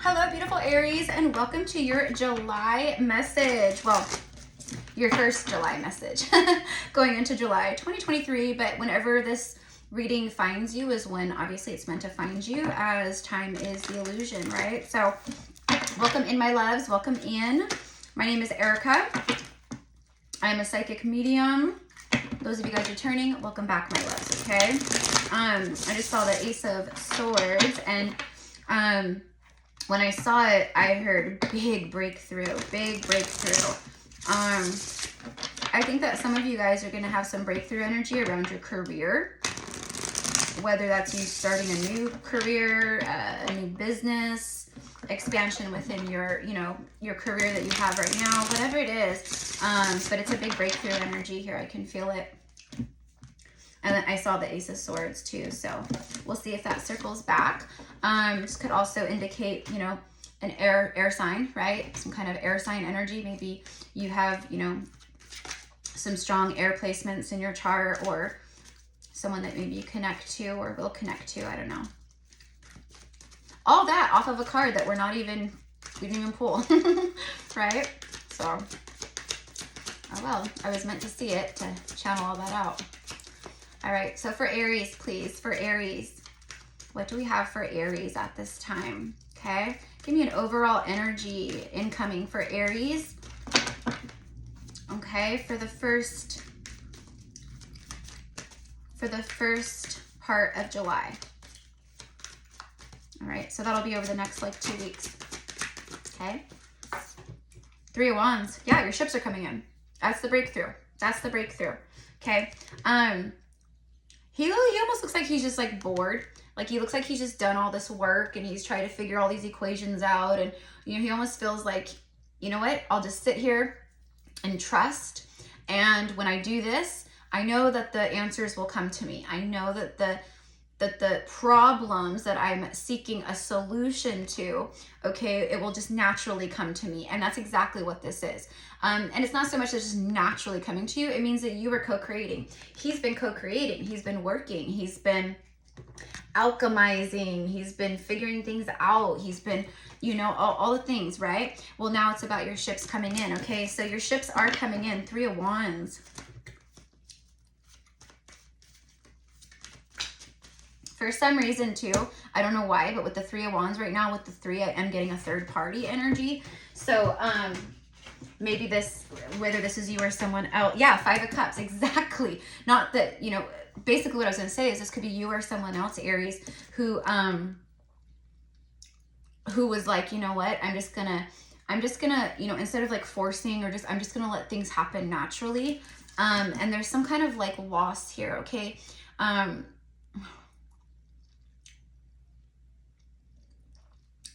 Hello, beautiful Aries, and welcome to your July message. Well, your first July message going into July 2023. But whenever this reading finds you is when obviously it's meant to find you, as time is the illusion, right? So welcome in, my loves. Welcome in. My name is Erica. I'm a psychic medium. Those of you guys returning, welcome back, my loves. Okay. I just saw the Ace of Swords, and when I saw it, I heard big breakthrough, big breakthrough. I think that some of you guys are going to have some breakthrough energy around your career, whether that's you starting a new career, a new business, expansion within your, your career that you have right now, whatever it is. But it's a big breakthrough energy here. I can feel it. And then I saw the Ace of Swords too, so we'll see if that circles back. This could also indicate, an air sign, right? Some kind of air sign energy. Maybe you have, some strong air placements in your chart, or someone that maybe you connect to or will connect to. I don't know. All that off of a card that we didn't even pull, right? So, oh well, I was meant to see it to channel all that out. All right, so for Aries, please, for Aries, what do we have for Aries at this time? Okay, give me an overall energy incoming for Aries. Okay, for the first part of July. All right, so that'll be over the next 2 weeks. Okay, 3 of Wands. Yeah, your ships are coming in. That's the breakthrough. That's the breakthrough. Okay. He almost looks like he's just bored. He looks like he's just done all this work and he's trying to figure all these equations out. And, he almost feels like, you know what? I'll just sit here and trust. And when I do this, I know that the answers will come to me. I know that the problems that I'm seeking a solution to, okay, it will just naturally come to me. And that's exactly what this is. And it's not so much that it's just naturally coming to you. It means that you were co-creating. He's been co-creating. He's been working. He's been alchemizing. He's been figuring things out. He's been, all the things, right? Well, now it's about your ships coming in, okay? So your ships are coming in. 3 of Wands. For some reason too, I don't know why, but with the 3 of Wands right now, with the 3, I am getting a third party energy. So maybe whether this is you or someone else. Yeah, 5 of Cups, exactly. Not that, basically what I was going to say is this could be you or someone else, Aries, who was like, you know what, I'm just gonna, instead of forcing or I'm just gonna let things happen naturally. And there's some kind of loss here, okay?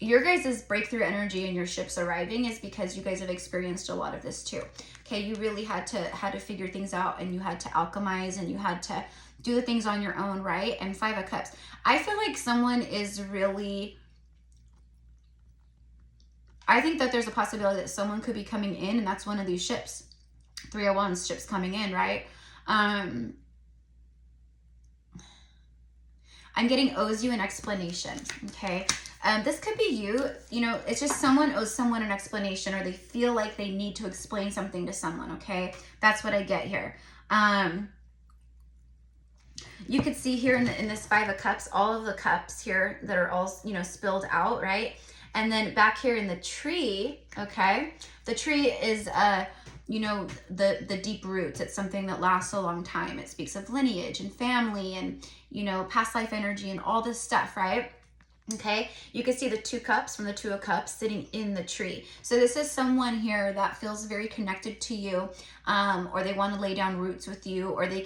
Your guys' breakthrough energy and your ships arriving is because you guys have experienced a lot of this too. Okay, you really had to figure things out, and you had to alchemize, and you had to do the things on your own, right? And 5 of Cups. I feel like someone is really, I think that there's a possibility that someone could be coming in, and that's one of these ships. 3 of Wands ships coming in, right? I'm getting owes you an explanation, okay? This could be you, it's just someone owes someone an explanation, or they feel like they need to explain something to someone, okay? That's what I get here. You could see here in this 5 of Cups, all of the cups here that are all, spilled out, right? And then back here in the tree, okay? The tree is, the deep roots. It's something that lasts a long time. It speaks of lineage and family and, past life energy and all this stuff, right? Okay, you can see the 2 cups from the 2 of Cups sitting in the tree. So this is someone here that feels very connected to you, or they want to lay down roots with you, or they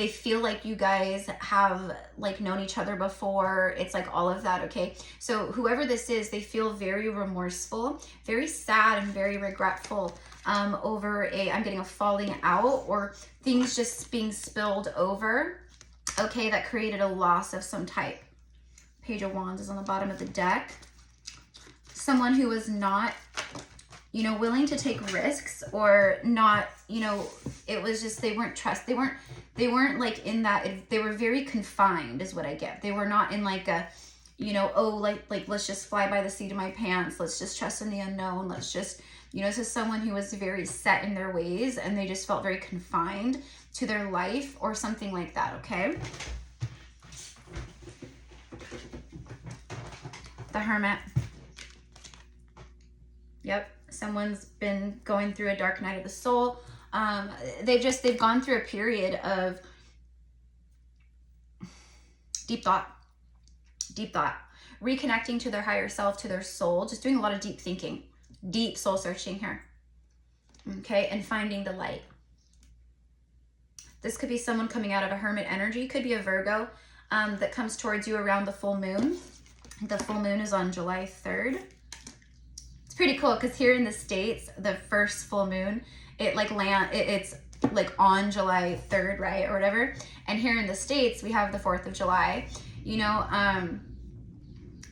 feel like you guys have known each other before. It's all of that, okay? So whoever this is, they feel very remorseful, very sad, and very regretful over I'm getting a falling out, or things just being spilled over, okay, that created a loss of some type. Page of Wands is on the bottom of the deck. Someone who was not, willing to take risks, or not, it was just, they weren't in that, they were very confined is what I get. They were not in a, you know, oh, like let's just fly by the seat of my pants. Let's just trust in the unknown. Let's just, you know, this is someone who was very set in their ways and they just felt very confined to their life or something like that, okay? The Hermit. Yep, someone's been going through a dark night of the soul. They've gone through a period of deep thought, reconnecting to their higher self, to their soul, just doing a lot of deep thinking, deep soul searching here. Okay, and finding the light. This could be someone coming out of a Hermit energy, could be a Virgo that comes towards you around the full moon. The full moon is on July 3rd. It's pretty cool because here in the States, the first full moon, it's like on July 3rd, right, or whatever. And here in the States, we have the 4th of July, you know,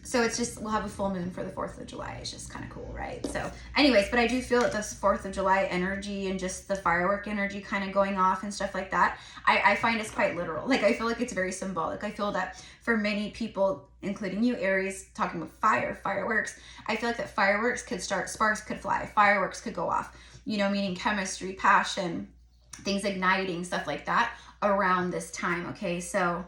so it's just, we'll have a full moon for the 4th of July. It's just kind of cool, right? So anyways, but I do feel that this 4th of July energy and just the firework energy kind of going off and stuff like that, I find it's quite literal. Like, I feel like it's very symbolic. I feel that for many people, including you, Aries, talking about fireworks, I feel like that fireworks could start, sparks could fly, fireworks could go off, you know, meaning chemistry, passion, things igniting, stuff like that around this time, okay? So,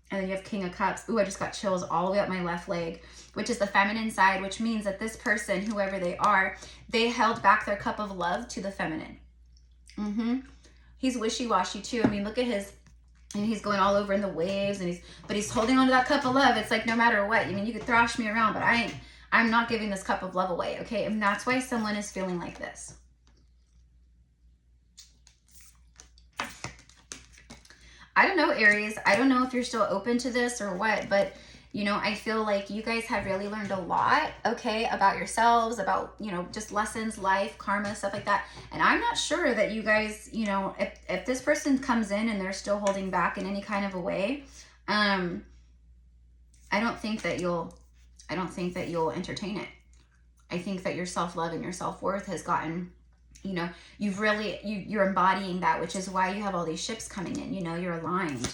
and then you have King of Cups. Ooh, I just got chills all the way up my left leg, which is the feminine side, which means that this person, whoever they are, they held back their cup of love to the feminine. He's wishy-washy too. I mean, look at his, and he's going all over in the waves, and but he's holding on to that cup of love. It's like, no matter what, I mean, you could thrash me around, but I'm not giving this cup of love away, okay? And that's why someone is feeling like this. I don't know, Aries. I don't know if you're still open to this or what, but, you know, I feel like you guys have really learned a lot, okay, about yourselves, about, you know, just lessons, life, karma, stuff like that. And I'm not sure that you guys, you know, if this person comes in and they're still holding back in any kind of a way, I don't think that you'll entertain it. I think that your self-love and your self-worth has gotten, you know, you're embodying that, which is why you have all these ships coming in, you know, you're aligned.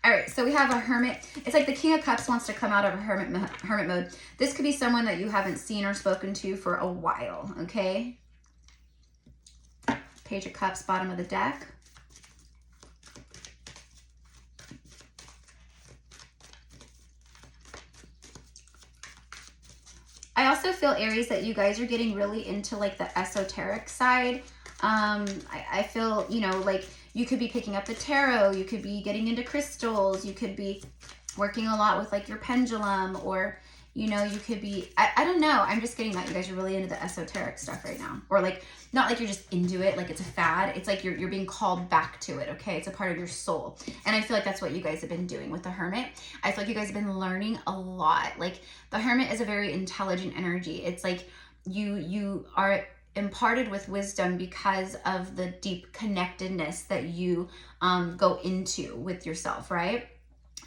All right, so we have a Hermit. It's like the King of Cups wants to come out of a hermit mode. This could be someone that you haven't seen or spoken to for a while, okay? Page of Cups, bottom of the deck. I also feel, Aries, that you guys are getting really into like the esoteric side. I feel, you know, like you could be picking up the tarot, you could be getting into crystals, you could be working a lot with like your pendulum, or, you know, you could be, I don't know. I'm just getting that you guys are really into the esoteric stuff right now. Or like, not like you're just into it, like it's a fad. It's like you're being called back to it, okay? It's a part of your soul. And I feel like that's what you guys have been doing with the Hermit. I feel like you guys have been learning a lot. Like the Hermit is a very intelligent energy. It's like you are imparted with wisdom because of the deep connectedness that you go into with yourself, right?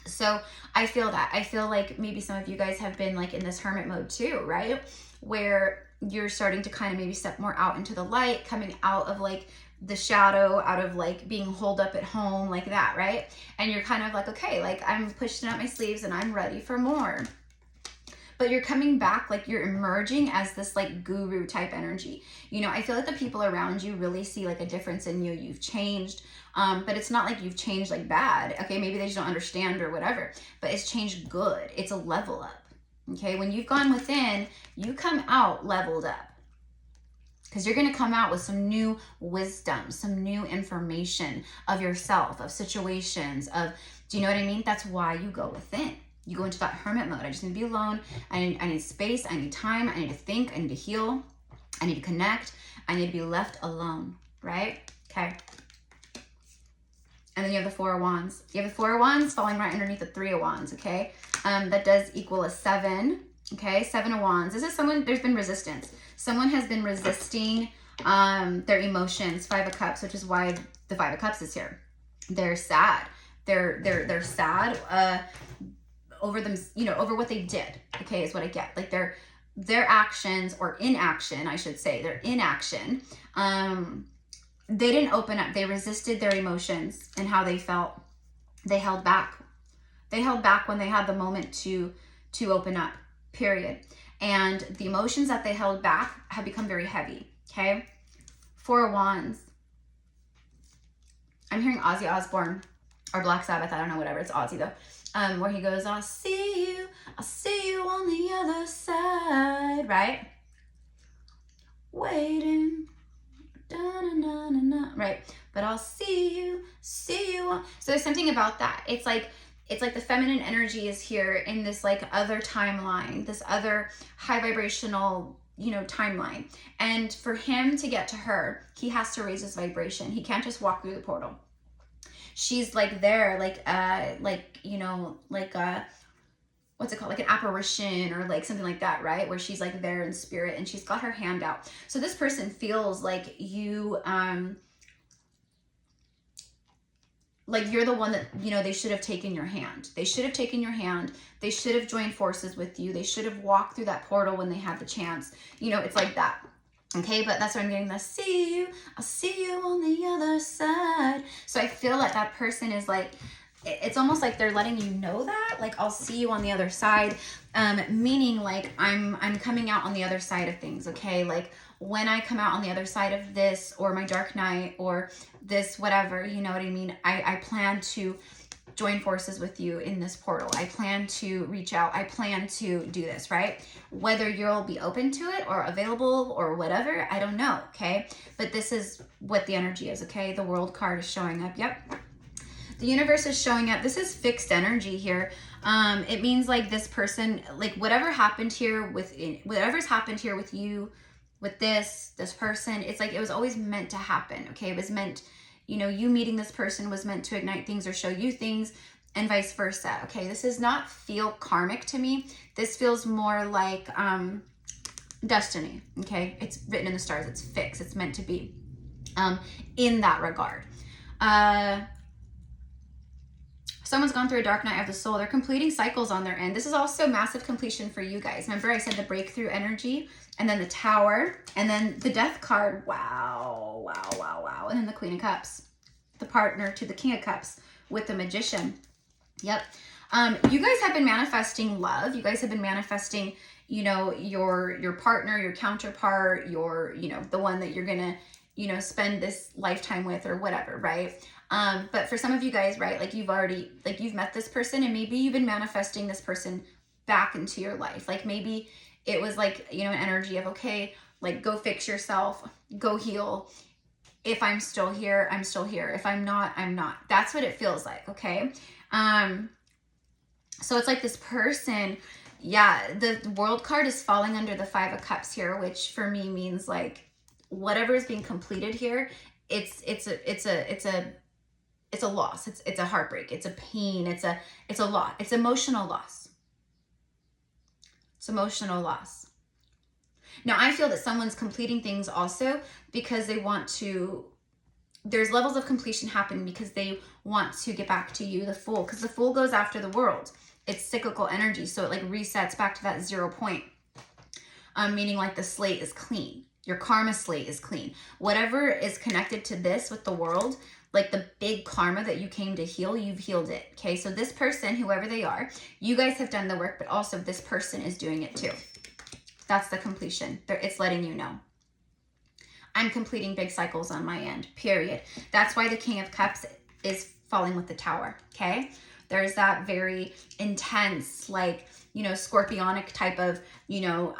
So I feel that. I feel like maybe some of you guys have been like in this hermit mode too, right? Where you're starting to kind of maybe step more out into the light, coming out of like the shadow, out of like being holed up at home like that, right? And you're kind of like, okay, like I'm pushing up my sleeves and I'm ready for more. But you're coming back, like you're emerging as this like guru type energy. You know, I feel like the people around you really see like a difference in you. You've changed, but it's not like you've changed like bad. Okay, maybe they just don't understand or whatever, but it's changed good. It's a level up. Okay, when you've gone within, you come out leveled up. Because you're going to come out with some new wisdom, some new information of yourself, of situations, of, do you know what I mean? That's why you go within. You go into that hermit mode. I just need to be alone. I need space. I need time. I need to think. I need to heal. I need to connect. I need to be left alone, right? Okay. And then you have the Four of Wands. You have the Four of Wands falling right underneath the Three of Wands, okay? That does equal a 7, okay? 7 of Wands. This is someone, there's been resistance. Someone has been resisting their emotions. 5 of Cups, which is why the 5 of Cups is here. They're sad. They're sad over them, you know, over what they did, okay, is what I get. Like their actions, or inaction, I should say, their inaction. They didn't open up. They resisted their emotions and how they felt. They held back. They held back when they had the moment to open up, period. And the emotions that they held back have become very heavy, okay? 4 of Wands. I'm hearing Ozzy Osbourne or Black Sabbath, I don't know, whatever, it's Ozzy though. Where he goes, I'll see you on the other side, right? Waiting, da-na-na-na-na, right? But I'll see you. So there's something about that. It's like the feminine energy is here in this like other timeline, this other high vibrational, you know, timeline. And for him to get to her, he has to raise his vibration. He can't just walk through the portal. She's like there, you know, what's it called? Like an apparition or like something like that, right? Where she's like there in spirit and she's got her hand out. So this person feels like you, like you're the one that, you know, they should have taken your hand. They should have taken your hand. They should have joined forces with you. They should have walked through that portal when they had the chance. You know, it's like that. Okay, but that's what I'm getting, the see you, I'll see you on the other side. So I feel like that person is like, it's almost like they're letting you know that, like, I'll see you on the other side, meaning like I'm coming out on the other side of things, okay? Like when I come out on the other side of this or my dark night or this, whatever, you know what I mean? I plan to join forces with you in this portal. I plan to reach out. I plan to do this, right? Whether you'll be open to it or available or whatever, I don't know, okay? But this is what the energy is, okay? The World card is showing up. Yep. The universe is showing up. This is fixed energy here. It means like this person, like whatever happened here with, whatever's happened here with you, with this person, it's like it was always meant to happen, okay? It was meant, you know, you meeting this person was meant to ignite things or show you things and vice versa, okay? This does not feel karmic to me. This feels more like destiny, okay? It's written in the stars. It's fixed. It's meant to be in that regard. Someone's gone through a dark night of the soul. They're completing cycles on their end. This is also massive completion for you guys. Remember I said the breakthrough energy and then the Tower and then the Death card. Wow, wow, wow, wow. And then the Queen of Cups, the partner to the King of Cups with the Magician. Yep. You guys have been manifesting love. You guys have been manifesting, you know, your partner, your counterpart, your, you know, the one that you're going to, you know, spend this lifetime with or whatever, right? But for some of you guys, right, like you've already, like you've met this person and maybe you've been manifesting this person back into your life. Like maybe it was like, you know, an energy of, okay, like go fix yourself, go heal. If I'm still here, I'm still here. If I'm not, I'm not. That's what it feels like, okay? So it's like this person, yeah, the World card is falling under the 5 of Cups here, which for me means like whatever is being completed here, it's a loss. It's a heartbreak. It's a pain. It's a loss. It's emotional loss. It's emotional loss. Now I feel that someone's completing things also because they want to, there's levels of completion happening because they want to get back to you, the Fool, because the Fool goes after the world. It's cyclical energy. So it like resets back to that 0 point, meaning like the slate is clean. Your karma slate is clean. Whatever is connected to this with the world, like the big karma that you came to heal, you've healed it, okay? So this person, whoever they are, you guys have done the work, but also this person is doing it too. That's the completion. It's letting you know. I'm completing big cycles on my end, period. That's why the King of Cups is falling with the Tower, okay? There's that very intense, like, you know, scorpionic type of, you know,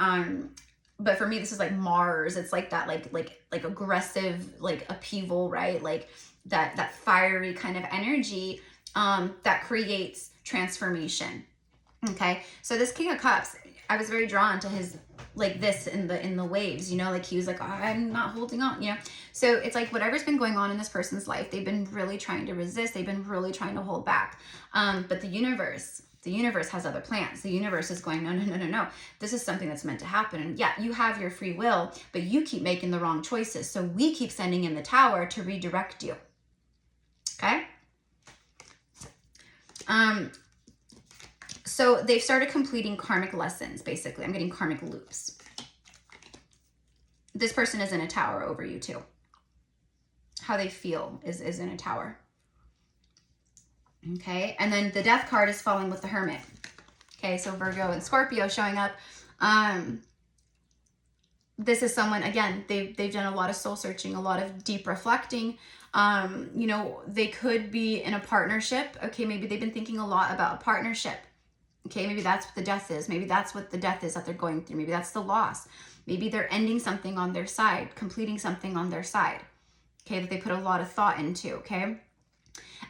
but for me, this is like Mars. It's like that, like aggressive, like upheaval, right? Like that fiery kind of energy that creates transformation. Okay, so this King of Cups, I was very drawn to his like this in the waves, you know, like he was like, oh, I'm not holding on, you know. So it's like whatever's been going on in this person's life, they've been really trying to resist, they've been really trying to hold back. But the universe has other plans. The universe is going, no. This is something that's meant to happen. And yeah, you have your free will, but you keep making the wrong choices. So we keep sending in the Tower to redirect you. Okay? So they've started completing karmic lessons, basically. I'm getting karmic loops. This person is in a tower over you too. How they feel is in a tower. Okay, and then the Death card is falling with the Hermit. Okay, so Virgo and Scorpio showing up. This is someone, again, they've done a lot of soul searching, a lot of deep reflecting. You know, they could be in a partnership. Okay, maybe they've been thinking a lot about a partnership. Okay, maybe that's what the death is. Maybe that's what the death is that they're going through. Maybe that's the loss. Maybe they're ending something on their side, completing something on their side. Okay, that they put a lot of thought into, okay?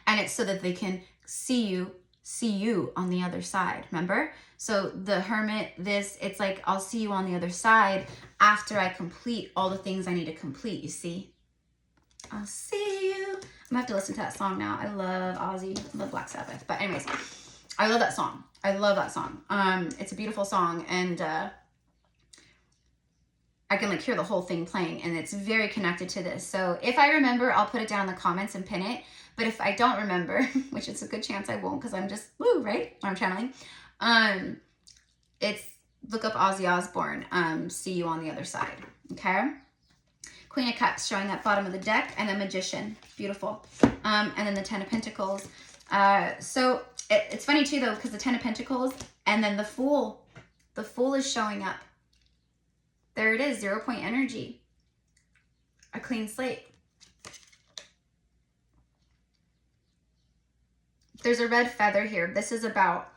And it's so that they can see you on the other side, remember? So the Hermit, it's like, I'll see you on the other side after I complete all the things I need to complete, you see? I'll see you. I'm gonna have to listen to that song now. I love Ozzy, I love Black Sabbath. But anyways, I love that song. I love that song. It's a beautiful song, and I can like hear the whole thing playing, and it's very connected to this. So if I remember, I'll put it down in the comments and pin it. But if I don't remember, which it's a good chance I won't, because I'm just, woo, right? I'm channeling. It's, look up Ozzy Osbourne, see you on the other side, okay? Queen of Cups showing up bottom of the deck, and the Magician, beautiful. And then the Ten of Pentacles. So it's funny too though, because the Ten of Pentacles, and then the Fool is showing up. There it is, 0 point energy, a clean slate. There's a red feather here. This is about,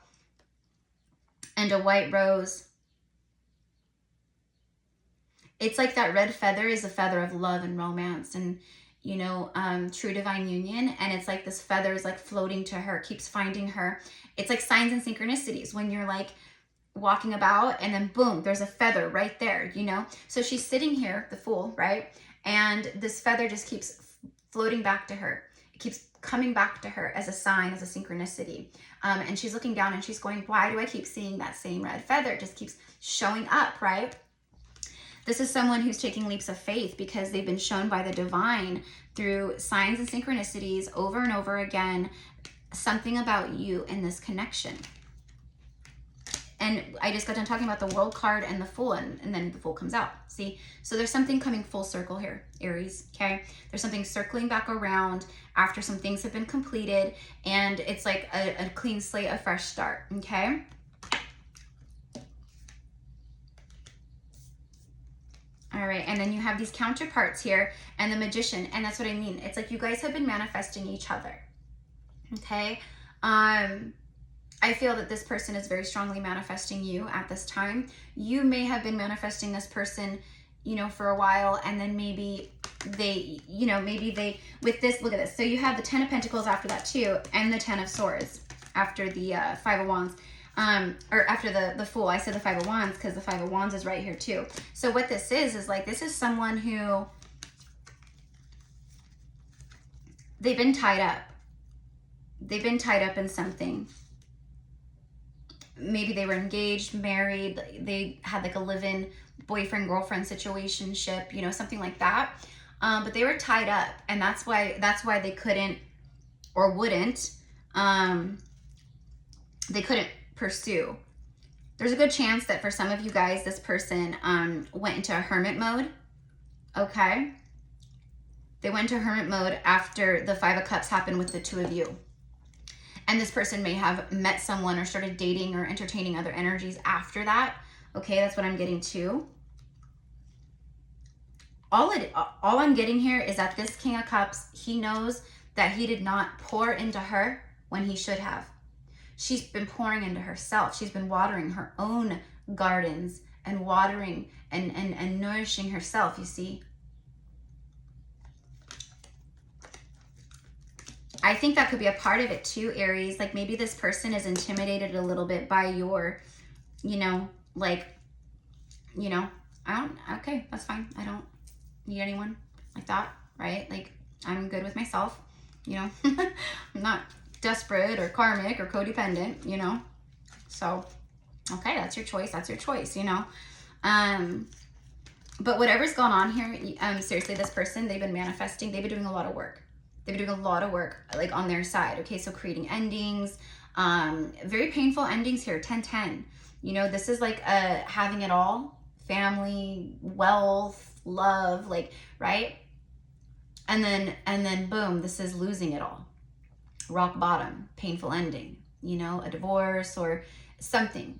and a white rose. It's like that red feather is a feather of love and romance and, you know, true divine union. And it's like this feather is like floating to her, keeps finding her. It's like signs and synchronicities when you're like walking about and then boom, there's a feather right there, you know? So she's sitting here, the Fool, right? And this feather just keeps floating back to her. It keeps coming back to her as a sign, as a synchronicity. And she's looking down and she's going, why do I keep seeing that same red feather? It just keeps showing up, right? This is someone who's taking leaps of faith because they've been shown by the divine through signs and synchronicities over and over again, something about you in this connection. And I just got done talking about the World card and the Fool, and then the Fool comes out. See? So there's something coming full circle here, Aries, okay? There's something circling back around after some things have been completed, and it's like a clean slate, a fresh start, okay? All right, and then you have these counterparts here, and the Magician, and that's what I mean. It's like you guys have been manifesting each other, okay? I feel that this person is very strongly manifesting you at this time. You may have been manifesting this person, you know, for a while, and then maybe they, you know, maybe they, with this, look at this. So you have the Ten of Pentacles after that too, and the Ten of Swords after the Five of Wands, or after the Fool. I said the Five of Wands because the Five of Wands is right here too. So what this is like, this is someone who, they've been tied up. They've been tied up in something. Maybe they were engaged, married, they had like a live-in boyfriend-girlfriend situationship, you know, something like that. But they were tied up, and that's why they couldn't or wouldn't, they couldn't pursue. There's a good chance that for some of you guys, this person went into a hermit mode, okay? They went into hermit mode after the Five of Cups happened with the two of you. And this person may have met someone or started dating or entertaining other energies after that. Okay, that's what I'm getting to. All I'm getting here is that this King of Cups, he knows that he did not pour into her when he should have. She's been pouring into herself. She's been watering her own gardens and watering and nourishing herself, you see. I think that could be a part of it too, Aries. Like maybe this person is intimidated a little bit by your, you know, like, you know, okay, that's fine. I don't need anyone like that, right? Like I'm good with myself, you know. I'm not desperate or karmic or codependent, you know. So, okay, that's your choice, you know. But whatever's going on here, seriously, this person, they've been manifesting, they've been doing a lot of work. They've been doing a lot of work, like on their side. Okay, so creating endings, very painful endings here. 10-10. You know, this is like having it all, family, wealth, love, like, right? And then boom, this is losing it all. rock bottom, painful ending, you know, a divorce or something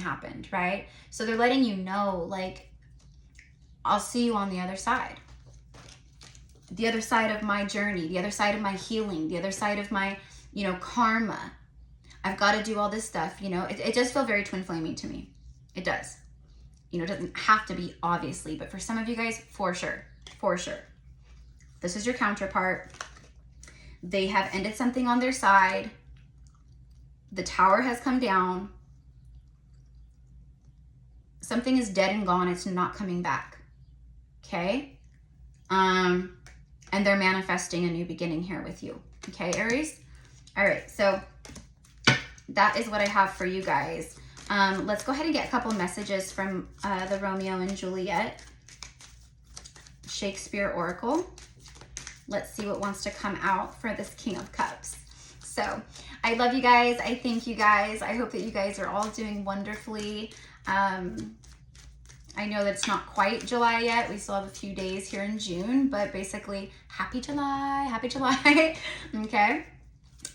happened, right? So they're letting you know, like, I'll see you on the other side. The other side of my journey, the other side of my healing, the other side of my, you know, karma. I've got to do all this stuff, you know. It does feel very twin flaming to me. It does. You know, it doesn't have to be, obviously, but for some of you guys, for sure, for sure. This is your counterpart. They have ended something on their side. The tower has come down. Something is dead and gone. It's not coming back. Okay? And they're manifesting a new beginning here with you. Okay, Aries? All right, so that is what I have for you guys. Let's go ahead and get a couple messages from the Romeo and Juliet Shakespeare Oracle. Let's see what wants to come out for this King of Cups. So I love you guys. I thank you guys. I hope that you guys are all doing wonderfully. I know that it's not quite July yet. We still have a few days here in June, but basically happy July, happy July. Okay.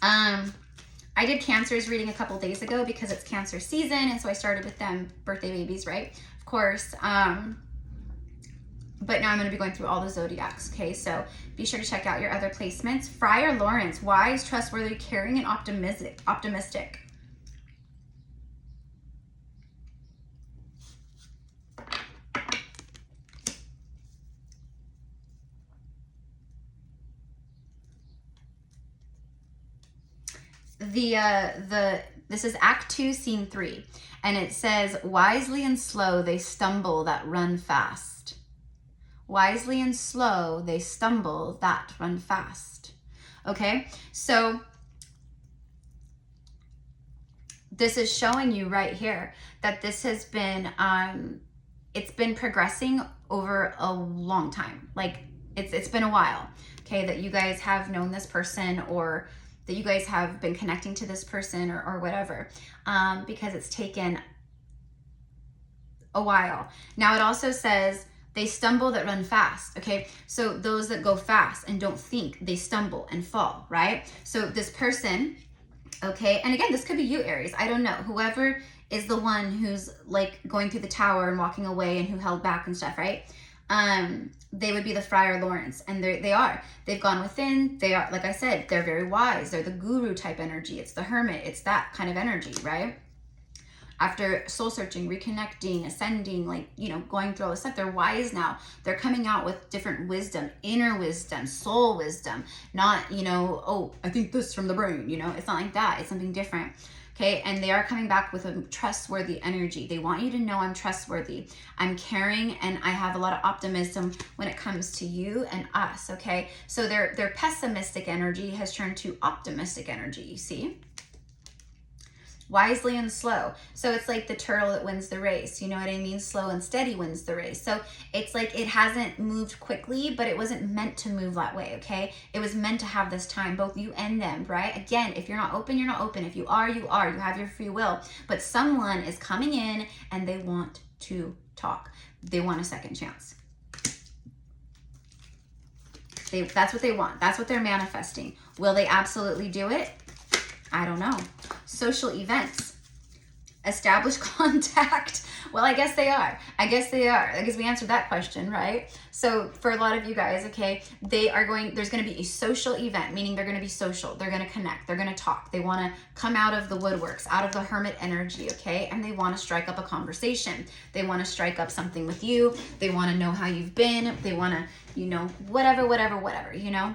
I did Cancer's reading a couple days ago because it's Cancer season, and so I started with them, birthday babies, right? Of course. But now I'm going to be going through all the zodiacs, okay? So be sure to check out your other placements. Friar Lawrence, wise, trustworthy, caring, and optimistic. This is Act 2, Scene 3, and it says, wisely and slow they stumble that run fast. Wisely and slow they stumble that run fast. Okay, so this is showing you right here that this has been, it's been progressing over a long time. Like it's been a while, okay, that you guys have known this person, or that you guys have been connecting to this person, or whatever, because it's taken a while. Now it also says they stumble that run fast, okay? So those that go fast and don't think, they stumble and fall, right? So this person, okay, and again, this could be you, Aries, I don't know. Whoever is the one who's like going through the tower and walking away and who held back and stuff, right? They would be the Friar Lawrence, and they've gone within. They are, like I said, they're very wise. They're the guru type energy. It's the hermit. It's that kind of energy, right? After soul searching, reconnecting, ascending, like, you know, going through all this stuff, they're wise now. They're coming out with different wisdom, inner wisdom, soul wisdom, not, you know, oh, I think this from the brain, you know, it's not like that. It's something different. Okay, and they are coming back with a trustworthy energy. They want you to know I'm trustworthy, I'm caring, and I have a lot of optimism when it comes to you and us, okay? So their pessimistic energy has turned to optimistic energy, you see? Wisely and slow. So it's like the turtle that wins the race. You know what I mean? Slow and steady wins the race. So it's like it hasn't moved quickly, but it wasn't meant to move that way, okay? It was meant to have this time, both you and them, right? Again, if you're not open, you're not open. If you are, you are. You have your free will. But someone is coming in and they want to talk. They want a second chance. That's what they want. That's what they're manifesting. Will they absolutely do it? I don't know. Social events. Establish contact. Well, I guess they are. I guess we answered that question, right? So for a lot of you guys, okay, there's going to be a social event, meaning they're going to be social. They're going to connect. They're going to talk. They want to come out of the woodworks, out of the hermit energy, okay? And they want to strike up a conversation. They want to strike up something with you. They want to know how you've been. They want to, you know, whatever, you know?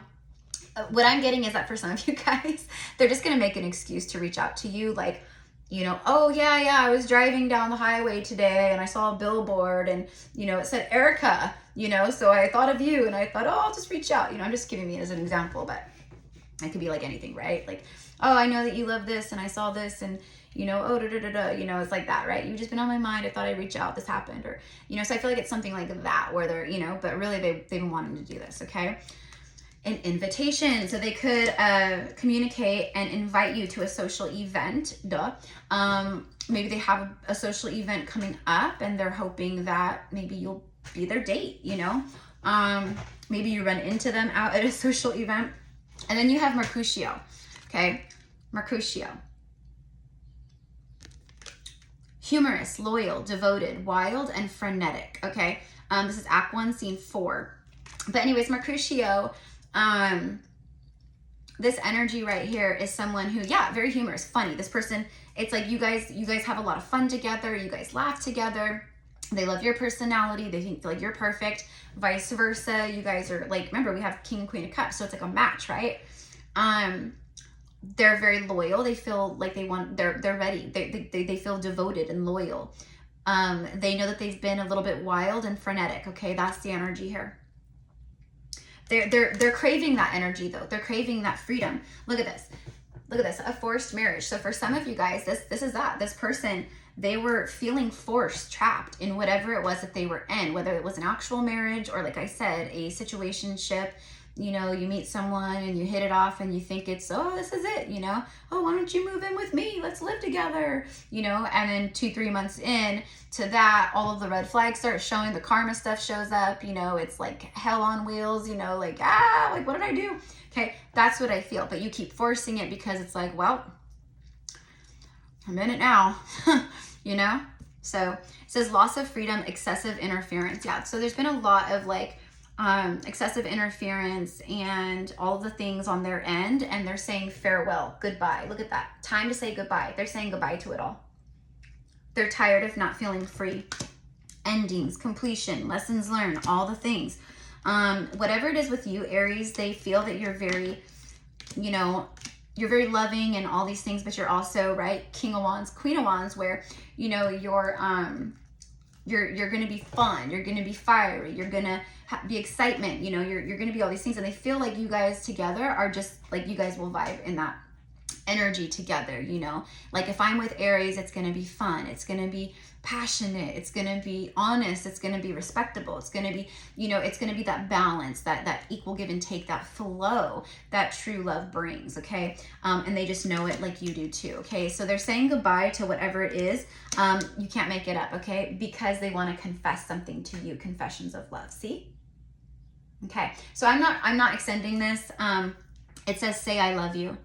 What I'm getting is that for some of you guys, they're just going to make an excuse to reach out to you. Like, you know, oh yeah, I was driving down the highway today and I saw a billboard and, you know, it said Erica, you know, so I thought of you and I thought, oh, I'll just reach out. You know, I'm just giving me as an example, but it could be like anything, right? Like, oh, I know that you love this and I saw this and, you know, oh, you know, it's like that, right? You've just been on my mind. I thought I'd reach out. This happened. Or, you know, so I feel like it's something like that where they're, you know, but really they've been wanting to do this, okay? An invitation. So they could communicate and invite you to a social event. Maybe they have a social event coming up and they're hoping that maybe you'll be their date, you know? Maybe you run into them out at a social event. And then you have Mercutio. Okay, Mercutio. Humorous, loyal, devoted, wild, and frenetic. Okay, this is Act 1, Scene 4. But anyways, Mercutio, this energy right here is someone who, yeah, very humorous, funny. This person, it's like you guys have a lot of fun together. You guys laugh together. They love your personality. They think like you're perfect. Vice versa. You guys are like, remember we have King and Queen of Cups, so it's like a match, right? They're very loyal. They feel like they're ready. They feel devoted and loyal. They know that they've been a little bit wild and frenetic. Okay, that's the energy here. They're craving that energy though. They're craving that freedom. Look at this. Look at this. A forced marriage. So for some of you guys, this is that. This person, they were feeling forced, trapped in whatever it was that they were in, whether it was an actual marriage or, like I said, a situationship. You know, you meet someone and you hit it off and you think it's, oh, this is it, you know, oh, why don't you move in with me? Let's live together, you know, and then 2-3 months in to that, all of the red flags start showing, the karma stuff shows up, you know, it's like hell on wheels, you know, like, like, what did I do? Okay, that's what I feel, but you keep forcing it because it's like, well, I'm in it now, you know? So it says loss of freedom, excessive interference. Yeah, so there's been a lot of like, excessive interference and all the things on their end, and they're saying farewell, goodbye. Look at that. Time to say goodbye. They're saying goodbye to it all. They're tired of not feeling free. Endings, completion, lessons learned, all the things. Whatever it is with you, Aries, they feel that you're very, you know, you're very loving and all these things, but you're also, right, King of Wands, Queen of Wands, where, you know, you're going to be fun, you're going to be fiery, you're going to be excitement, you know, you're going to be all these things, and they feel like you guys together are just like, you guys will vibe in that energy together, you know, like if I'm with Aries, it's going to be fun, it's going to be passionate, it's going to be honest, it's going to be respectable, it's going to be, you know, it's going to be that balance, that equal give and take, that flow that true love brings. Okay, and they just know it like you do too. Okay, so they're saying goodbye to whatever it is. You can't make it up. Okay, because they want to confess something to you. Confessions of love. See? Okay, so I'm not extending this. It says say I love you,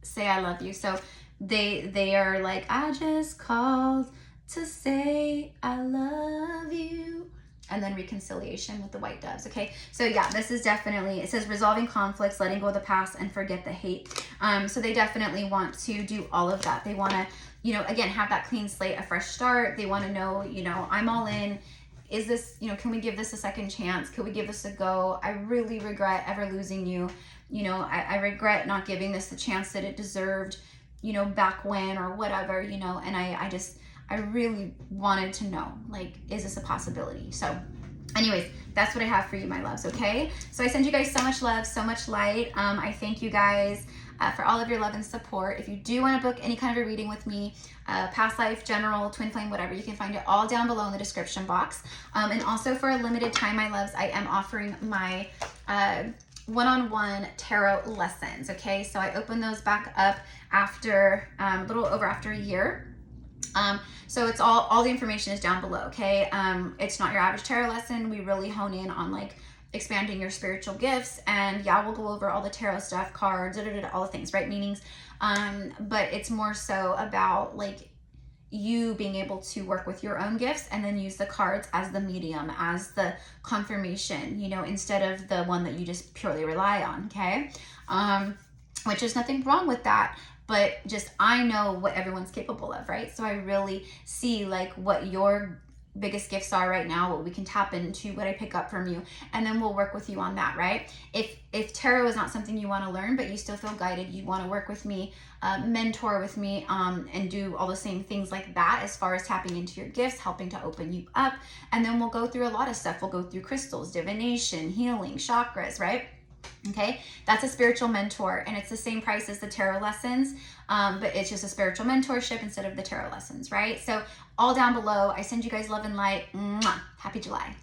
say I love you. So they are like, I just called to say I love you, and then reconciliation with the white doves. Okay, so yeah, this is definitely, it says resolving conflicts, letting go of the past, and forget the hate. So they definitely want to do all of that. They want to, you know, again, have that clean slate, a fresh start. They want to know, you know, I'm all in. Is this, you know, can we give this a second chance? Could we give this a go? I really regret ever losing you. You know, I regret not giving this the chance that it deserved, you know, back when or whatever, you know, and I really wanted to know, like, is this a possibility? So anyways, that's what I have for you, my loves. Okay, so I send you guys so much love, so much light. I thank you guys for all of your love and support. If you do want to book any kind of a reading with me, past life, general, twin flame, whatever, you can find it all down below in the description box. And also for a limited time, my loves, I am offering my one-on-one tarot lessons. Okay, so I open those back up after a little over after a year. So it's all the information is down below. Okay, it's not your average tarot lesson. We really hone in on like expanding your spiritual gifts, and yeah, we'll go over all the tarot stuff, cards, all the things, right, meanings, but it's more so about like you being able to work with your own gifts and then use the cards as the medium, as the confirmation, you know, instead of the one that you just purely rely on. Okay, which is nothing wrong with that, but just I know what everyone's capable of, right? So I really see like what your biggest gifts are right now, what we can tap into, what I pick up from you, and then we'll work with you on that, right? If tarot is not something you want to learn, but you still feel guided, you want to work with me, mentor with me, and do all the same things like that as far as tapping into your gifts, helping to open you up, and then we'll go through a lot of stuff. We'll go through crystals, divination, healing, chakras, right? Okay, that's a spiritual mentor, and it's the same price as the tarot lessons, but it's just a spiritual mentorship instead of the tarot lessons, right? So all down below. I send you guys love and light. Mwah. Happy July.